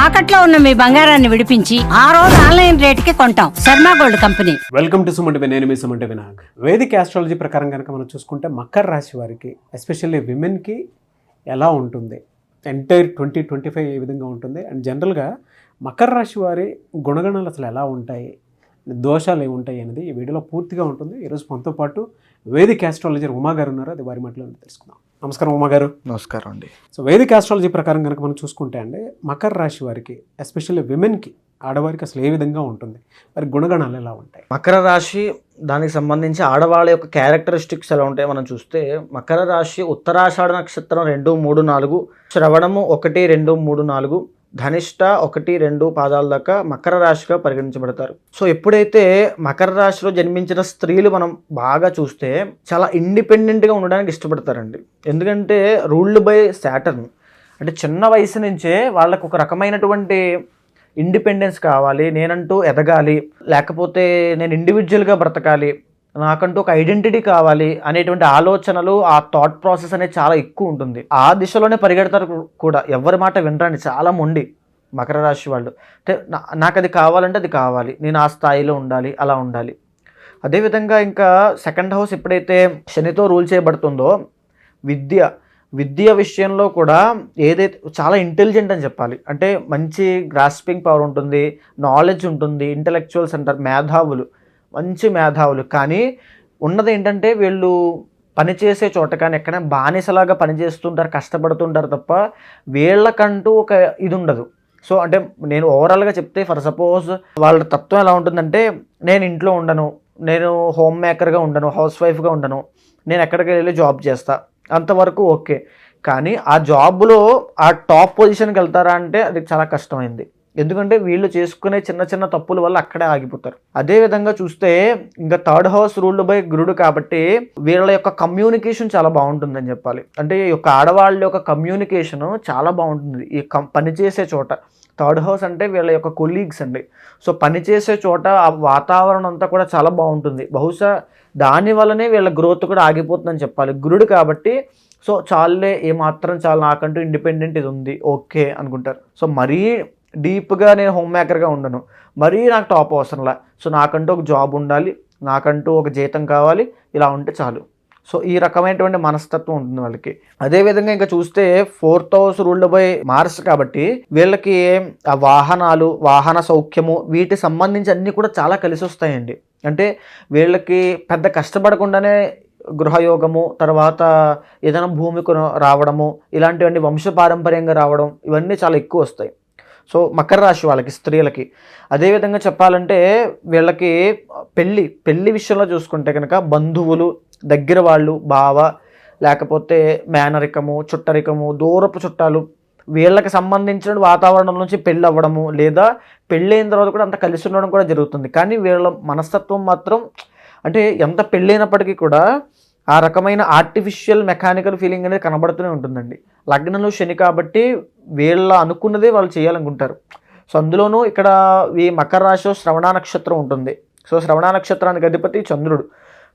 తాకట్లో ఉన్న మీ బంగారాన్ని విడిపించి ఆ రోజు ఆన్లైన్ రేటుకి కొంటాం. Sharma gold company. Welcome to Sumanti. నేను మీ సుమంటి వినాయక్. వేదిక ఆస్ట్రాలజీ ప్రకారం కనుక మనం చూసుకుంటే మకర రాశి వారికి ఎస్పెషల్లీ విమెన్కి ఎలా ఉంటుంది, ఎంటైర్ 2025 ఏ విధంగా ఉంటుంది, అండ్ జనరల్గా మకర రాశి వారి గుణగణాలు అసలు ఎలా ఉంటాయి, దోషాలు ఏముంటాయి అనేది ఈ వీడియోలో పూర్తిగా ఉంటుంది. ఈరోజు మనతో పాటు వేదిక ఆస్ట్రాలజర్ ఉమా గారు ఉన్నారు. అది వారి మాటలో తెలుసుకుందాం. నమస్కారం ఉమా గారు. నమస్కారం అండి. సో వేదిక ఆస్ట్రాలజీ ప్రకారం కనుక మనం చూసుకుంటే అండి మకర రాశి వారికి ఎస్పెషల్లీ విమెన్కి, ఆడవారికి అసలు ఏ విధంగా ఉంటుంది, వారి గుణగణాలు ఎలా ఉంటాయి? మకర రాశి దానికి సంబంధించి ఆడవాళ్ళ యొక్క క్యారెక్టరిస్టిక్స్ ఎలా ఉంటాయి మనం చూస్తే, మకర రాశి ఉత్తరాషాఢ నక్షత్రం 2, 3, 4, శ్రవణము 1, 2, 3, 4, ధనిష్ట 1, 2 పాదాల దాకా మకర రాశిగా పరిగణించబడతారు. సో ఎప్పుడైతే మకర రాశిలో జన్మించిన స్త్రీలు మనం బాగా చూస్తే చాలా ఇండిపెండెంట్గా ఉండడానికి ఇష్టపడతారండి. ఎందుకంటే రూల్డ్ బై సాటర్న్, అంటే చిన్న వయసు నుంచే వాళ్ళకు ఒక రకమైనటువంటి ఇండిపెండెన్స్ కావాలి, నేనంటూ ఎదగాలి, లేకపోతే నేను ఇండివిజువల్గా బ్రతకాలి, నాకంటూ ఒక ఐడెంటిటీ కావాలి అనేటువంటి ఆలోచనలు, ఆ థాట్ ప్రాసెస్ అనేది చాలా ఎక్కువ ఉంటుంది. ఆ దిశలోనే పరిగెడతారు కూడా. ఎవరి మాట వినరండి, చాలా మొండి మకర రాశి వాళ్ళు. అంటే నాకు అది కావాలంటే అది కావాలి, నేను ఆ స్థాయిలో ఉండాలి, అలా ఉండాలి. అదేవిధంగా ఇంకా సెకండ్ హౌస్ ఎప్పుడైతే శనితో రూల్ చేయబడుతుందో, విద్య విషయంలో కూడా ఏదైతే చాలా ఇంటెలిజెంట్ అని చెప్పాలి. అంటే మంచి గ్రాస్పింగ్ పవర్ ఉంటుంది, నాలెడ్జ్ ఉంటుంది, ఇంటలెక్చువల్స్ అంటారు, మేధావులు, మంచి మేధావులు. కానీ ఉన్నది ఏంటంటే వీళ్ళు పనిచేసే చోట కానీ ఎక్కడైనా బానిసలాగా పనిచేస్తుంటారు, కష్టపడుతుంటారు తప్ప వీళ్ళకంటూ ఒక ఇది ఉండదు. సో అంటే నేను ఓవరాల్గా చెప్తే, ఫర్ సపోజ్ వాళ్ళ తత్వం ఎలా ఉంటుందంటే, నేను ఇంట్లో ఉండను, నేను హోమ్ మేకర్గా ఉండను, హౌస్ వైఫ్గా ఉండను, నేను ఎక్కడికి వెళ్ళి జాబ్ చేస్తా, అంతవరకు ఓకే. కానీ ఆ జాబ్లో ఆ టాప్ పొజిషన్కి వెళ్తారా అంటే అది చాలా కష్టమైంది. ఎందుకంటే వీళ్ళు చేసుకునే చిన్న చిన్న తప్పుల వల్ల అక్కడే ఆగిపోతారు. అదేవిధంగా చూస్తే ఇంకా థర్డ్ హౌస్ రూల్డ్ బై గురుడు కాబట్టి వీళ్ళ యొక్క కమ్యూనికేషన్ చాలా బాగుంటుందని చెప్పాలి. అంటే ఈ యొక్క ఆడవాళ్ళ యొక్క కమ్యూనికేషన్ చాలా బాగుంటుంది ఈ పనిచేసే చోట. థర్డ్ హౌస్ అంటే వీళ్ళ యొక్క కొలీగ్స్ అండి. సో పనిచేసే చోట ఆ వాతావరణం అంతా కూడా చాలా బాగుంటుంది. బహుశా దాని వల్లనే వీళ్ళ గ్రోత్ కూడా ఆగిపోతుందని చెప్పాలి. గురుడు కాబట్టి సో చాలే, ఏమాత్రం చాలా, నాకంటూ ఇండిపెండెంట్ ఇది ఉంది, ఓకే అనుకుంటారు. సో మరీ డీప్గా నేను హోమ్ మేకర్గా ఉండను, మరీ నాకు టాప్ అవసరంలా, సో నాకంటూ ఒక జాబ్ ఉండాలి, నాకంటూ ఒక జీతం కావాలి, ఇలా ఉంటే చాలు. సో ఈ రకమైనటువంటి మనస్తత్వం ఉంటుంది వాళ్ళకి. అదేవిధంగా ఇంకా చూస్తే fourth house ruled by Mars కాబట్టి వీళ్ళకి ఆ వాహనాలు, వాహన సౌఖ్యము, వీటి సంబంధించి అన్నీ కూడా చాలా కలిసి వస్తాయండి. అంటే వీళ్ళకి పెద్ద కష్టపడకుండానే గృహయోగము, తర్వాత ఏదైనా భూమికి రావడము, ఇలాంటివన్నీ వంశపారంపర్యంగా రావడం, ఇవన్నీ చాలా ఎక్కువ వస్తాయి. సో మకర రాశి వాళ్ళకి, స్త్రీలకి. అదేవిధంగా చెప్పాలంటే వీళ్ళకి పెళ్ళి విషయంలో చూసుకుంటే కనుక బంధువులు, దగ్గర వాళ్ళు, బావ, లేకపోతే మేనరికము, చుట్టరికము, దూరపు చుట్టాలు, వీళ్ళకి సంబంధించిన వాతావరణం నుంచి పెళ్ళి అవ్వడము, లేదా పెళ్ళైన తర్వాత కూడా అంత కలిసి ఉండడం కూడా జరుగుతుంది. కానీ వీళ్ళ మనస్తత్వం మాత్రం, అంటే ఎంత పెళ్ళైనప్పటికీ కూడా ఆ రకమైన ఆర్టిఫిషియల్ మెకానికల్ ఫీలింగ్ అనేది కనబడుతూనే ఉంటుందండి. లగ్నంలో శని కాబట్టి వీళ్ళ అనుకున్నదే వాళ్ళు చేయాలనుకుంటారు. సో అందులోనూ ఇక్కడ ఈ మకర రాశిలో శ్రవణ నక్షత్రం ఉంటుంది. సో శ్రవణ నక్షత్రానికి అధిపతి చంద్రుడు.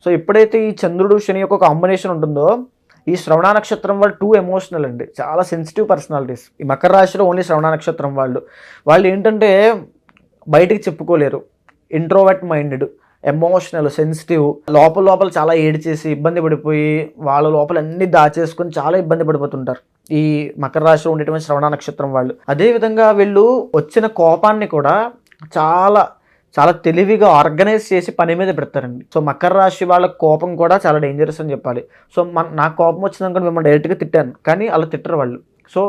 సో ఎప్పుడైతే ఈ చంద్రుడు శని యొక్క కాంబినేషన్ ఉంటుందో, ఈ శ్రవణ నక్షత్రం వాళ్ళు టూ ఎమోషనల్ అండి, చాలా సెన్సిటివ్ పర్సనాలిటీస్. ఈ మకర రాశిలో ఓన్లీ శ్రవణ నక్షత్రం వాళ్ళు ఏంటంటే బయటికి చెప్పుకోలేరు, ఇంట్రోవర్ట్ మైండెడ్, ఎమోషనల్, సెన్సిటివ్, లోపల చాలా ఏడ్చేసి ఇబ్బంది పడిపోయి వాళ్ళ లోపల అన్ని దాచేసుకొని చాలా ఇబ్బంది పడిపోతుంటారు ఈ మకర రాశిలో ఉండేటువంటి శ్రవణ నక్షత్రం వాళ్ళు. అదేవిధంగా వీళ్ళు వచ్చిన కోపాన్ని కూడా చాలా చాలా తెలివిగా ఆర్గనైజ్ చేసి పని మీద పెడతారండి. సో మకర రాశి వాళ్ళ కోపం కూడా చాలా డేంజరస్ అని చెప్పాలి. సో నాకు కోపం వచ్చిందనుకోండి, మిమ్మల్ని డైరెక్ట్గా తిట్టాను, కానీ అలా తిట్టరు వాళ్ళు. సో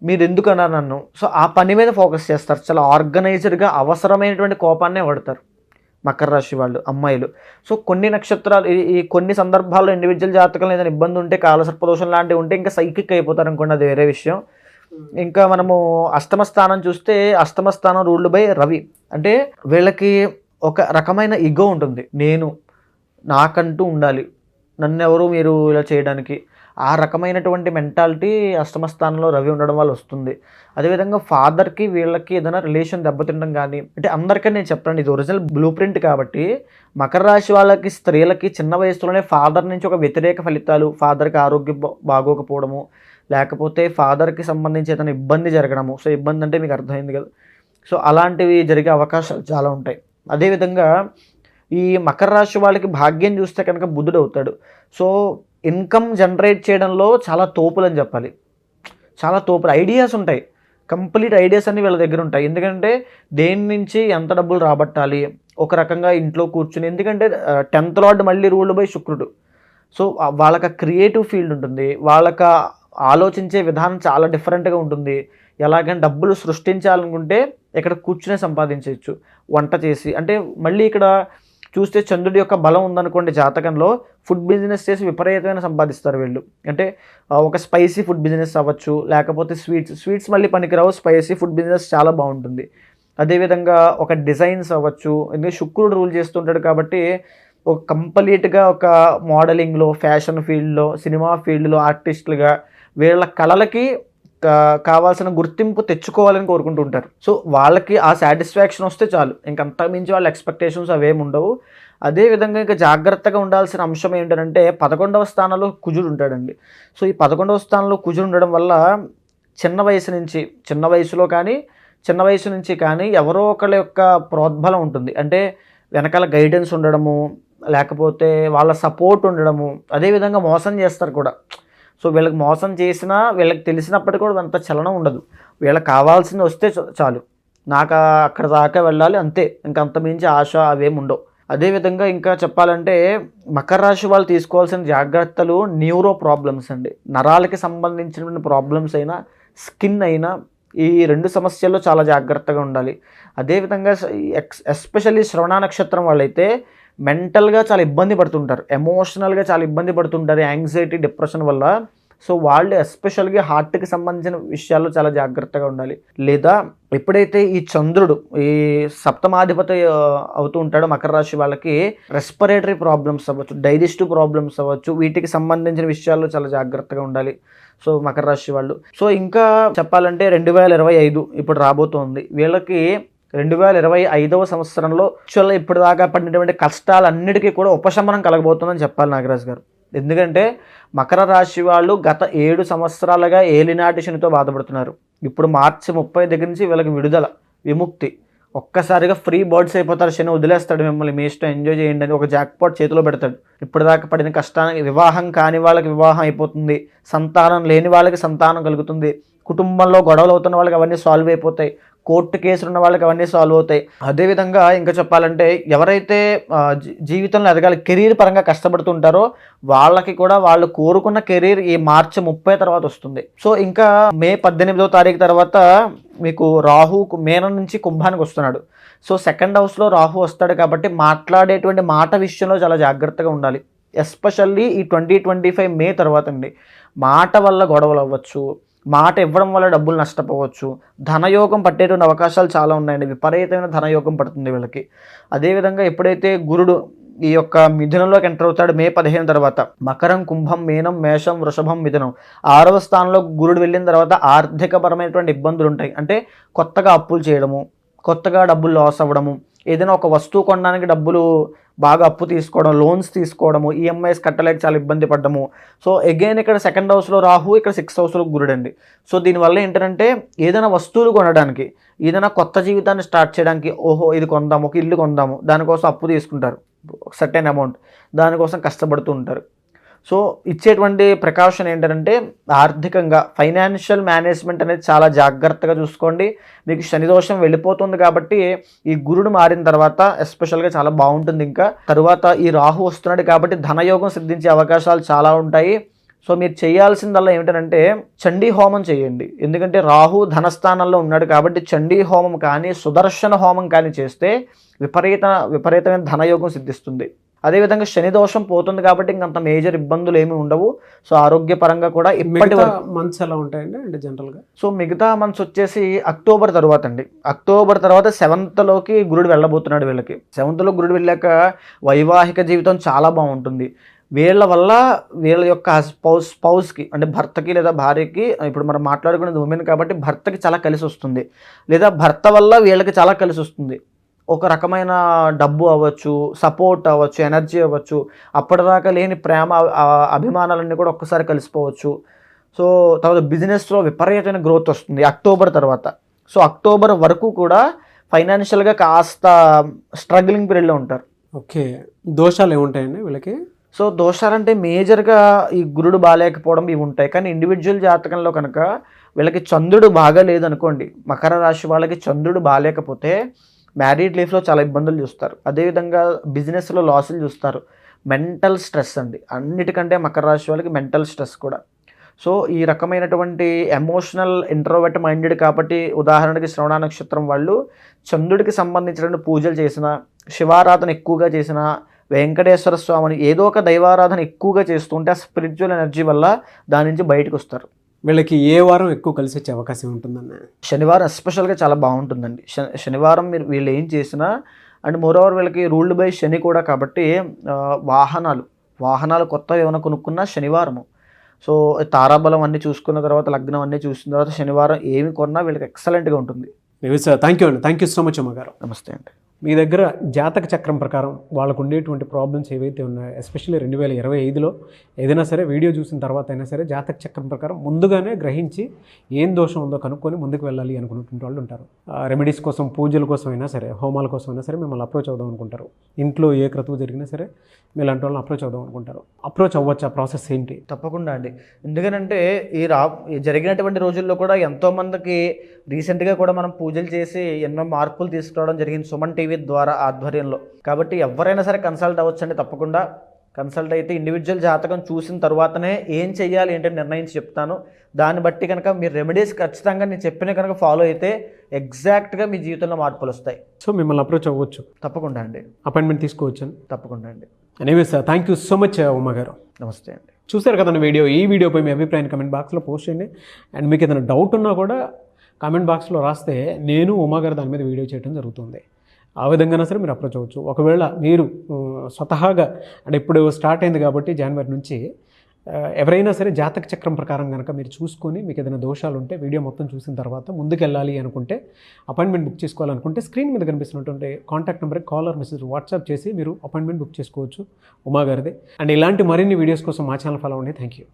మీరు ఎందుకు అన్నారు నన్ను, సో ఆ పని మీద ఫోకస్ చేస్తారు. చాలా ఆర్గనైజ్డ్గా అవసరమైనటువంటి కోపాన్నే వాడతారు మకర రాశి వాళ్ళు, అమ్మాయిలు. సో కొన్ని నక్షత్రాలు, ఈ కొన్ని సందర్భాల్లో ఇండివిజువల్ జాతకంలో ఏదైనా ఇబ్బంది ఉంటే, కాలసర్పదోషం లాంటివి ఉంటే ఇంకా సైకిక్ అయిపోతారు అనుకోండి, అది వేరే విషయం. ఇంకా మనము అష్టమ స్థానం చూస్తే, అష్టమ స్థానం రూల్డ్ బై రవి. అంటే వీళ్ళకి ఒక రకమైన ఇగో ఉంటుంది, నేను నాకంటూ ఉండాలి, నన్నెవరు మీరు ఇలా చేయడానికి, ఆ రకమైనటువంటి మెంటాలిటీ అష్టమ స్థానంలో రవి ఉండడం వల్ల వస్తుంది. అదేవిధంగా ఫాదర్కి వీళ్ళకి ఏదైనా రిలేషన్ దెబ్బతింటం కానీ, అంటే అందరికీ నేను చెప్తాను, ఇది ఒరిజినల్ బ్లూ ప్రింట్ కాబట్టి మకర రాశి వాళ్ళకి, స్త్రీలకి చిన్న వయసులోనే ఫాదర్ నుంచి ఒక వ్యతిరేక ఫలితాలు, ఫాదర్కి ఆరోగ్యం బాగోకపోవడము, లేకపోతే ఫాదర్కి సంబంధించి ఏదైనా ఇబ్బంది జరగడము. సో ఇబ్బంది అంటే మీకు అర్థమైంది కదా. సో అలాంటివి జరిగే అవకాశాలు చాలా ఉంటాయి. అదేవిధంగా ఈ మకర రాశి వాళ్ళకి భాగ్యం చూస్తే కనుక బుధుడు అవుతాడు. సో ఇన్కమ్ జనరేట్ చేయడంలో చాలా తోపులని చెప్పాలి. చాలా తోపులు ఐడియాస్ ఉంటాయి, కంప్లీట్ ఐడియాస్ అన్నీ వీళ్ళ దగ్గర ఉంటాయి. ఎందుకంటే దేని నుంచి ఎంత డబ్బులు రాబట్టాలి, ఒక రకంగా ఇంట్లో కూర్చుని, ఎందుకంటే 10th లార్డ్ మళ్ళీ రూల్డ్ బై శుక్రుడు. సో వాళ్ళకి క్రియేటివ్ ఫీల్డ్ ఉంటుంది, వాళ్ళకి ఆలోచించే విధానం చాలా డిఫరెంట్గా ఉంటుంది. ఎలాగైనా డబ్బులు సృష్టించాలనుకుంటే ఇక్కడ కూర్చునే సంపాదించవచ్చు, వంట చేసి. అంటే మళ్ళీ ఇక్కడ చూస్తే చంద్రుడి యొక్క బలం ఉందనుకోండి జాతకంలో, ఫుడ్ బిజినెస్ చేసి విపరీతమైన సంపాదిస్తారు వీళ్ళు. అంటే ఒక స్పైసీ ఫుడ్ బిజినెస్ అవ్వచ్చు, లేకపోతే స్వీట్స్ మళ్ళీ పనికిరావు, స్పైసీ ఫుడ్ బిజినెస్ చాలా బాగుంటుంది. అదేవిధంగా ఒక డిజైన్స్ అవ్వచ్చు, ఎందుకంటే శుక్రుడు రూల్ చేస్తుంటాడు కాబట్టి ఒక కంప్లీట్గా ఒక మోడలింగ్లో, ఫ్యాషన్ ఫీల్డ్లో, సినిమా ఫీల్డ్లో ఆర్టిస్టులుగా వీళ్ళ కళలకి కావాల్సిన గుర్తింపు తెచ్చుకోవాలని కోరుకుంటూ ఉంటారు. సో వాళ్ళకి ఆ సాటిస్ఫాక్షన్ వస్తే చాలు, ఇంకంతా మించి వాళ్ళ ఎక్స్పెక్టేషన్స్ అవేమి ఉండవు. అదేవిధంగా ఇంకా జాగ్రత్తగా ఉండాల్సిన అంశం ఏంటంటే 11వ స్థానంలో కుజుడు ఉంటాడండి. సో ఈ 11వ స్థానంలో కుజుడు ఉండడం వల్ల చిన్న వయసు నుంచి కానీ ఎవరో ఒకళ్ళ యొక్క ప్రోద్బలం ఉంటుంది. అంటే వెనకాల గైడెన్స్ ఉండడము, లేకపోతే వాళ్ళ సపోర్ట్ ఉండడము. అదేవిధంగా మోసం చేస్తారు కూడా. సో వీళ్ళకి మోసం చేసినా వీళ్ళకి తెలిసినప్పటికీ కూడా అంత చలనం ఉండదు. వీళ్ళకి కావాల్సింది వస్తే చాలు, నాకు అక్కడ దాకా వెళ్ళాలి అంతే, ఇంకంత మించి ఆశ అవేమి ఉండవు. అదేవిధంగా ఇంకా చెప్పాలంటే మకర రాశి వాళ్ళు తీసుకోవాల్సిన జాగ్రత్తలు న్యూరో ప్రాబ్లమ్స్ అండి. నరాలకి సంబంధించిన ప్రాబ్లమ్స్ అయినా, స్కిన్ అయినా, ఈ 2 సమస్యల్లో చాలా జాగ్రత్తగా ఉండాలి. అదేవిధంగా ఎస్పెషల్లీ శ్రవణ నక్షత్రం వాళ్ళైతే మెంటల్గా చాలా ఇబ్బంది పడుతుంటారు, ఎమోషనల్గా చాలా ఇబ్బంది పడుతుంటారు యాంగ్జైటీ, డిప్రెషన్ వల్ల. సో వాళ్ళు ఎస్పెషల్గా హార్ట్కి సంబంధించిన విషయాల్లో చాలా జాగ్రత్తగా ఉండాలి. లేదా ఎప్పుడైతే ఈ చంద్రుడు ఈ సప్తమాధిపతి అవుతూ ఉంటాడో మకర రాశి వాళ్ళకి రెస్పిరేటరీ ప్రాబ్లమ్స్ అవ్వచ్చు, డైజెస్టివ్ ప్రాబ్లమ్స్ అవ్వచ్చు, వీటికి సంబంధించిన విషయాల్లో చాలా జాగ్రత్తగా ఉండాలి. సో మకర రాశి వాళ్ళు. సో ఇంకా చెప్పాలంటే 2025 ఇప్పుడు రాబోతోంది. వీళ్ళకి 2025వ సంవత్సరంలో యాక్చువల్గా ఇప్పటిదాకా పడినటువంటి కష్టాలన్నిటికీ కూడా ఉపశమనం కలగబోతుందని చెప్పాలి నాగరాజు గారు. ఎందుకంటే మకర రాశి వాళ్ళు గత 7 సంవత్సరాలుగా ఏలినాటి శనితో బాధపడుతున్నారు. ఇప్పుడు మార్చి 30 దగ్గర నుంచి వీళ్ళకి విముక్తి. ఒక్కసారిగా ఫ్రీ బర్డ్స్ అయిపోతారు, శని వదిలేస్తాడు మిమ్మల్ని, మీ ఇష్టం, ఎంజాయ్ చేయండి అని ఒక జాక్పాట్ చేతిలో పెడతాడు. ఇప్పటిదాకా పడిన కష్టానికి, వివాహం కాని వాళ్ళకి వివాహం అయిపోతుంది, సంతానం లేని వాళ్ళకి సంతానం కలుగుతుంది, కుటుంబంలో గొడవలు అవుతున్న వాళ్ళకి అవన్నీ సాల్వ్ అయిపోతాయి, కోర్టు కేసులు ఉన్న వాళ్ళకి అవన్నీ సాల్వ్ అవుతాయి. అదేవిధంగా ఇంకా చెప్పాలంటే ఎవరైతే జీవితంలో ఎదగాలి, కెరీర్ పరంగా కష్టపడుతుంటారో వాళ్ళకి కూడా వాళ్ళు కోరుకున్న కెరీర్ ఈ మార్చి 30 తర్వాత వస్తుంది. సో ఇంకా మే 18వ తారీఖు తర్వాత మీకు రాహు మేనం నుంచి కుంభానికి వస్తున్నాడు. సో 2nd హౌస్లో రాహు వస్తాడు కాబట్టి మాట్లాడేటువంటి మాట విషయంలో చాలా జాగ్రత్తగా ఉండాలి. ఎస్పెషల్లీ ఈ 2025 మే తర్వాత అండి, మాట వల్ల గొడవలు అవ్వచ్చు, మాట ఇవ్వడం వల్ల డబ్బులు నష్టపోవచ్చు, ధనయోగం పట్టేటువంటి అవకాశాలు చాలా ఉన్నాయండి. విపరీతమైన ధనయోగం పడుతుంది వీళ్ళకి. అదేవిధంగా ఎప్పుడైతే గురుడు ఈ యొక్క మిథునంలోకి ఎంటర్ అవుతాడు మే 15 తర్వాత, మకరం, కుంభం, మీనం, మేషం, వృషభం, మిథునం 6వ స్థానంలో గురుడు వెళ్ళిన తర్వాత ఆర్థికపరమైనటువంటి ఇబ్బందులు ఉంటాయి. అంటే కొత్తగా అప్పులు చేయడము, కొత్తగా డబ్బులు లాస్ అవ్వడము, ఏదైనా ఒక వస్తువు కొనడానికి డబ్బులు బాగా అప్పు తీసుకోవడం, లోన్స్ తీసుకోవడము, ఈఎంఐస్ కట్టలేక చాలా ఇబ్బంది పడ్డము. సో అగైన్ ఇక్కడ 2nd హౌస్లో రాహు, ఇక్కడ 6th హౌస్లో గురుడు అండి. సో దీనివల్ల ఏంటంటే ఏదైనా వస్తువులు కొనడానికి, ఏదైనా కొత్త జీవితాన్ని స్టార్ట్ చేయడానికి, ఓహో ఇది కొందాము, ఒక ఇల్లు కొందాము, దానికోసం అప్పు తీసుకుంటారు సర్టెన్ అమౌంట్, దానికోసం కష్టపడుతూ ఉంటారు. సో ఇచ్చేటువంటి ప్రికాషన్ ఏంటంటే ఆర్థికంగా ఫైనాన్షియల్ మేనేజ్మెంట్ అనేది చాలా జాగ్రత్తగా చూసుకోండి. మీకు శని దోషం వెళ్ళిపోతుంది కాబట్టి ఈ గురుడు మారిన తర్వాత ఎస్పెషల్గా చాలా బాగుంటుంది. ఇంకా తరువాత ఈ రాహు వస్తున్నాడు కాబట్టి ధనయోగం సిద్ధించే అవకాశాలు చాలా ఉంటాయి. సో మీరు చేయాల్సిందల్లా ఏమిటంటే చండీ హోమం చేయండి. ఎందుకంటే రాహు ధనస్థానంలో ఉన్నాడు కాబట్టి చండీ హోమం కానీ, సుదర్శన హోమం కానీ చేస్తే విపరీతమైన ధనయోగం సిద్ధిస్తుంది. అదేవిధంగా శని దోషం పోతుంది కాబట్టి ఇంకంత మేజర్ ఇబ్బందులు ఏమి ఉండవు. సో ఆరోగ్యపరంగా కూడా ఇప్పటి మంత్స్ ఎలా ఉంటాయండి అంటే జనరల్గా? సో మిగతా మంత్స్ వచ్చేసి అక్టోబర్ తర్వాత అండి. అక్టోబర్ తర్వాత 7th లోకి గురుడు వెళ్ళబోతున్నాడు వీళ్ళకి. 7th లో గురుడు వెళ్ళాక వైవాహిక జీవితం చాలా బాగుంటుంది. వీళ్ళ వల్ల వీళ్ళ యొక్క స్పౌస్కి అంటే భర్తకి లేదా భార్యకి, ఇప్పుడు మనం మాట్లాడుకునేది ఉమెన్ కాబట్టి భర్తకి చాలా కలిసి వస్తుంది, లేదా భర్త వల్ల వీళ్ళకి చాలా కలిసి వస్తుంది. ఒక రకమైన డబ్బు అవ్వచ్చు, సపోర్ట్ అవ్వచ్చు, ఎనర్జీ అవ్వచ్చు, అప్పటిదాకా లేని ప్రేమ, అభిమానాలన్నీ కూడా ఒక్కసారి కలిసిపోవచ్చు. సో తర్వాత బిజినెస్లో విపరీతమైన గ్రోత్ వస్తుంది అక్టోబర్ తర్వాత. సో అక్టోబర్ వరకు కూడా ఫైనాన్షియల్గా కాస్త స్ట్రగ్లింగ్ పీరియడ్లో ఉంటారు. ఓకే, దోషాలు ఏముంటాయండి వీళ్ళకి? సో దోషాలంటే మేజర్గా ఈ గురుడు బాగాలేకపోవడం ఇవి ఉంటాయి. కానీ ఇండివిజువల్ జాతకంలో కనుక వీళ్ళకి చంద్రుడు బాగా లేదనుకోండి, మకర రాశి వాళ్ళకి చంద్రుడు బాగాలేకపోతే మ్యారీడ్ లైఫ్లో చాలా ఇబ్బందులు చూస్తారు. అదేవిధంగా బిజినెస్లో లాసులు చూస్తారు. మెంటల్ స్ట్రెస్ అండి, అన్నిటికంటే మకర రాశి వాళ్ళకి మెంటల్ స్ట్రెస్ కూడా. సో ఈ రకమైనటువంటి ఎమోషనల్ ఇంట్రోవర్ట్ మైండెడ్ కాబట్టి ఉదాహరణకి శ్రవణ నక్షత్రం వాళ్ళు చంద్రుడికి సంబంధించిన పూజలు చేసిన, శివారాధన ఎక్కువగా చేసిన, వెంకటేశ్వర స్వామిని ఏదో ఒక దైవారాధన ఎక్కువగా చేస్తుంటే ఆ స్పిరిచువల్ ఎనర్జీ వల్ల దాని నుంచి బయటకు వస్తారు. వీళ్ళకి ఏ వారం ఎక్కువ కలిసి వచ్చే అవకాశం ఉంటుందన్న? శనివారం ఎస్పెషల్గా చాలా బాగుంటుందండి. శనివారం మీరు వీళ్ళు ఏం చేసినా, అండ్ మోరోవర్ వీళ్ళకి రూల్డ్ బై శని కూడా కాబట్టి వాహనాలు కొత్తవి ఏమైనా కొనుక్కున్నా శనివారము. సో తారాబలం అన్నీ చూసుకున్న తర్వాత, లగ్నం అన్నీ చూసిన తర్వాత శనివారం ఏమి కొన్నా వీళ్ళకి ఎక్సలెంట్గా ఉంటుంది. థ్యాంక్ యూ అండి, థ్యాంక్ యూ సో మచ్ అమ్మగారు. నమస్తే అండి. మీ దగ్గర జాతక చక్రం ప్రకారం వాళ్ళకు ఉండేటువంటి ప్రాబ్లమ్స్ ఏవైతే ఉన్నాయో, ఎస్పెషల్లీ 2025లో ఏదైనా సరే వీడియో చూసిన తర్వాత అయినా సరే జాతక చక్రం ప్రకారం ముందుగానే గ్రహించి ఏం దోషం ఉందో కనుక్కొని ముందుకు వెళ్ళాలి అనుకున్నటువంటి వాళ్ళు ఉంటారు. రెమెడీస్ కోసం, పూజల కోసం అయినా సరే, హోమాల కోసం అయినా సరే మిమ్మల్ని అప్రోచ్ అవుదాం అనుకుంటారు. ఇంట్లో ఏ క్రతువు జరిగినా సరే మీలాంటి వాళ్ళని అప్రోచ్ అవుదాం అనుకుంటారు. అప్రోచ్ అవ్వచ్చు, ఆ ప్రాసెస్ ఏంటి? తప్పకుండా అండి. ఎందుకనంటే ఈ జరిగినటువంటి రోజుల్లో కూడా ఎంతోమందికి రీసెంట్గా కూడా మనం పూజలు చేసి ఎన్నో మార్పులు తీసుకురావడం జరిగింది సుమన్ టీవీ ద్వారా ఆధ్వర్యంలో. కాబట్టి ఎవరైనా సరే కన్సల్ట్ అవ్వచ్చండి. తప్పకుండా కన్సల్ట్ అయితే ఇండివిజువల్ జాతకం చూసిన తర్వాతనే ఏం చెయ్యాలి ఏంటంటే నిర్ణయించి చెప్తాను. దాన్ని బట్టి కనుక మీరు రెమెడీస్ ఖచ్చితంగా నేను చెప్పిన కనుక ఫాలో అయితే ఎగ్జాక్ట్గా మీ జీవితంలో మార్పులు వస్తాయి. సో మిమ్మల్ని అప్రోచ్ అవ్వచ్చు. తప్పకుండా అండి. అపాయింట్మెంట్ తీసుకోవచ్చు. తప్పకుండా అండి. Anyways thank you so much Uma గారు. నమస్తే అండి. చూసారు కదండి వీడియో. ఈ వీడియోపై మీ అభిప్రాయాన్ని కమెంట్ బాక్స్లో పోస్ట్ చేయండి. అండ్ మీకు ఏదైనా డౌట్ ఉన్నా కూడా కామెంట్ బాక్స్లో రాస్తే నేను ఉమా గారు దాని మీద వీడియో చేయడం జరుగుతుంది. ఆ విధంగా సరే మీరు అప్రోచ్ అవ్వచ్చు. ఒకవేళ మీరు స్వతహాగా అంటే ఇప్పుడు స్టార్ట్ అయింది కాబట్టి జనవరి నుంచి ఎవరైనా సరే జాతక చక్రం ప్రకారం కనుక మీరు చూసుకొని మీకు ఏదైనా దోషాలు ఉంటే వీడియో మొత్తం చూసిన తర్వాత ముందుకు వెళ్ళాలి అనుకుంటే, అపాయింట్మెంట్ బుక్ చేసుకోవాలనుకుంటే స్క్రీన్ మీద కనిపిస్తున్నటువంటి కాంటాక్ట్ నెంబర్కి కాల్ ఆర్ మెసేజ్ వాట్సాప్ చేసి మీరు అపాయింట్మెంట్ బుక్ చేసుకోవచ్చు ఉమా గారిది. అండ్ ఇలాంటి మరిన్ని వీడియోస్ కోసం మా ఛానల్ ఫాలో అవ్వండి. Thank you.